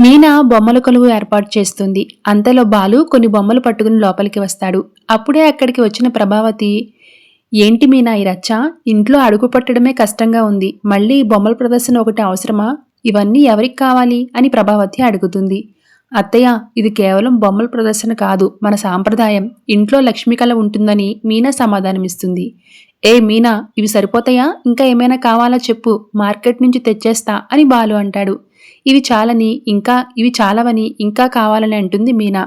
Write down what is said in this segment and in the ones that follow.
మీనా బొమ్మల కొలువు ఏర్పాటు చేస్తుంది. అంతలో బాలు కొన్ని బొమ్మలు పట్టుకుని లోపలికి వస్తాడు. అప్పుడే అక్కడికి వచ్చిన ప్రభావతి, ఏంటి మీనా ఈ రచ్చ? ఇంట్లో అడుగు పట్టడమే కష్టంగా ఉంది. మళ్ళీ ఈ బొమ్మల ప్రదర్శన ఒకటి అవసరమా? ఇవన్నీ ఎవరికి కావాలి అని ప్రభావతి అడుగుతుంది. అత్తయ్య, ఇది కేవలం బొమ్మల ప్రదర్శన కాదు, మన సాంప్రదాయం. ఇంట్లో లక్ష్మీ కళ ఉంటుందని మీనా సమాధానమిస్తుంది. ఏ మీనా, ఇవి సరిపోతాయా? ఇంకా ఏమైనా కావాలా చెప్పు, మార్కెట్ నుంచి తెచ్చేస్తా అని బాలు అంటాడు. ఇవి చాలవని ఇంకా కావాలని అంటుంది మీనా.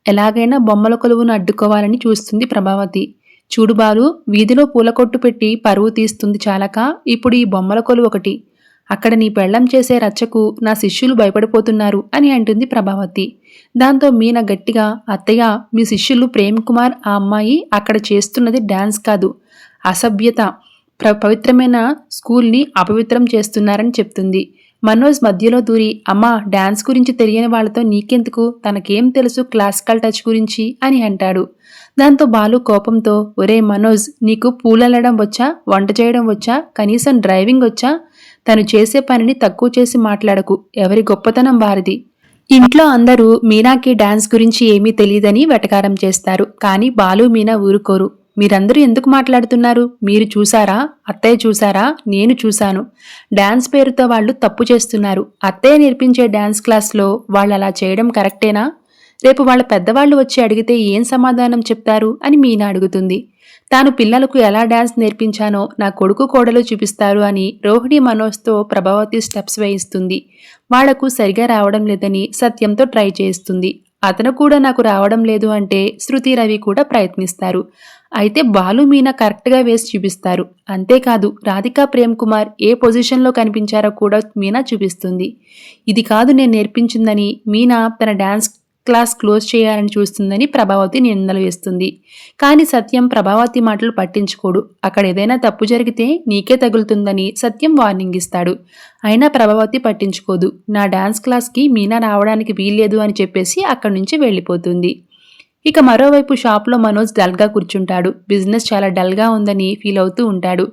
ఎలాగైనా బొమ్మల కొలువును అడ్డుకోవాలని చూస్తుంది ప్రభావతి. చూడు బాలు, వీధిలో పూలకొట్టు పెట్టి పరువు తీస్తుంది చాలక ఇప్పుడు ఈ బొమ్మల కొలువు ఒకటి. అక్కడ నీ పెళ్లం చేసే రచ్చకు నా శిష్యులు భయపడిపోతున్నారు అని అంటుంది ప్రభావతి. దాంతో మీనా గట్టిగా, అత్తయ్య, మీ శిష్యులు ప్రేమ్ కుమార్ ఆ అమ్మాయి అక్కడ చేస్తున్నది డాన్స్ కాదు, అసభ్యత, పవిత్రమైన స్కూల్ని అపవిత్రం చేస్తున్నారని చెప్తుంది. మనోజ్ మధ్యలో దూరి, అమ్మా, డాన్స్ గురించి తెలియని వాళ్లతో నీకెందుకు, తనకేం తెలుసు క్లాసికల్ టచ్ గురించి అని అంటాడు. దాంతో బాలు కోపంతో, ఒరే మనోజ్, నీకు పూలల్లడం వచ్చా, వంట చేయడం వచ్చా, కనీసం డ్రైవింగ్ వచ్చా? తను చేసే పనిని తక్కువ చేసి మాట్లాడకు, ఎవరి గొప్పతనం వారిది. ఇంట్లో అందరూ మీనాకి డాన్స్ గురించి ఏమీ తెలియదని వెటకారం చేస్తారు. కానీ బాలు మీనా ఊరుకోరు. మీరందరూ ఎందుకు మాట్లాడుతున్నారు? మీరు చూసారా? అత్తయ్య చూసారా? నేను చూశాను. డాన్స్ పేరుతో వాళ్ళు తప్పు చేస్తున్నారు. అత్తయ్య నేర్పించే డాన్స్ క్లాస్లో వాళ్ళు అలా చేయడం కరెక్టేనా? రేపు వాళ్ళ పెద్దవాళ్ళు వచ్చి అడిగితే ఏం సమాధానం చెప్తారు అని మీనా అడుగుతుంది. తాను పిల్లలకు ఎలా డాన్స్ నేర్పించానో నా కొడుకు కోడలు చూపిస్తారు అని రోహిణి మనోజ్తో ప్రభావతి స్టెప్స్ వేయిస్తుంది. వాళ్లకు సరిగా రావడం లేదని సత్యంతో ట్రై చేస్తుంది. అతను కూడా నాకు రావడం లేదు అంటే శృతి, రవి కూడా ప్రయత్నిస్తారు. అయితే బాలు, మీనా కరెక్ట్గా వేసి చూపిస్తారు. అంతేకాదు, రాధికా, ప్రేమ్ కుమార్ ఏ పొజిషన్లో కనిపించారో కూడా మీనా చూపిస్తుంది. ఇది కాదు నేను నేర్పించిందని మీనా తన డాన్స్ క్లాస్ క్లోజ్ చేయాలని చూస్తుందని ప్రభావతి నిందలు వేస్తుంది. కానీ సత్యం ప్రభావతి మాటలు పట్టించుకోడు. అక్కడ ఏదైనా తప్పు జరిగితే నీకే తగులుతుందని సత్యం వార్నింగ్ ఇస్తాడు. అయినా ప్రభావతి పట్టించుకోదు. నా డాన్స్ క్లాస్కి మీనా రావడానికి వీల్లేదు అని చెప్పేసి అక్కడి నుంచి వెళ్ళిపోతుంది. ఇక మరోవైపు షాప్లో మనోజ్ డల్గా కూర్చుంటాడు. బిజినెస్ చాలా డల్గా ఉందని ఫీల్ అవుతూ ఉంటాడు.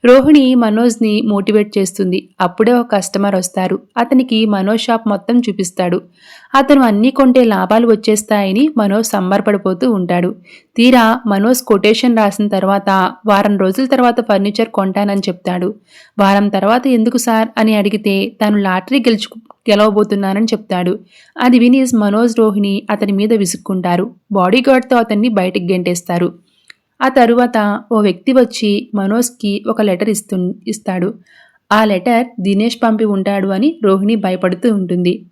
రోహిణి మనోజ్ని మోటివేట్ చేస్తుంది. అప్పుడే ఒక కస్టమర్ వస్తారు. అతనికి మనోజ్ షాప్ మొత్తం చూపిస్తాడు. అతను అన్నీ కొంటే లాభాలు వచ్చేస్తాయని మనోజ్ సంబరపడిపోతూ ఉంటాడు. తీరా మనోజ్ కొటేషన్ రాసిన తర్వాత వారం రోజుల తర్వాత ఫర్నిచర్ కొంటానని చెప్తాడు. వారం తర్వాత ఎందుకు సార్ అని అడిగితే తాను లాటరీ గెలవబోతున్నానని చెప్తాడు. అది విని మనోజ్, రోహిణి అతని మీద విసుక్కుంటారు. బాడీగార్డ్తో అతన్ని బయటికి గెంటేస్తారు. ఆ తరువాత ఓ వ్యక్తి వచ్చి మనోజ్కి ఒక లెటర్ ఇస్తాడు. ఆ లెటర్ దినేష్ పంపి ఉంటాడు అని రోహిణి భయపడుతూ ఉంటుంది.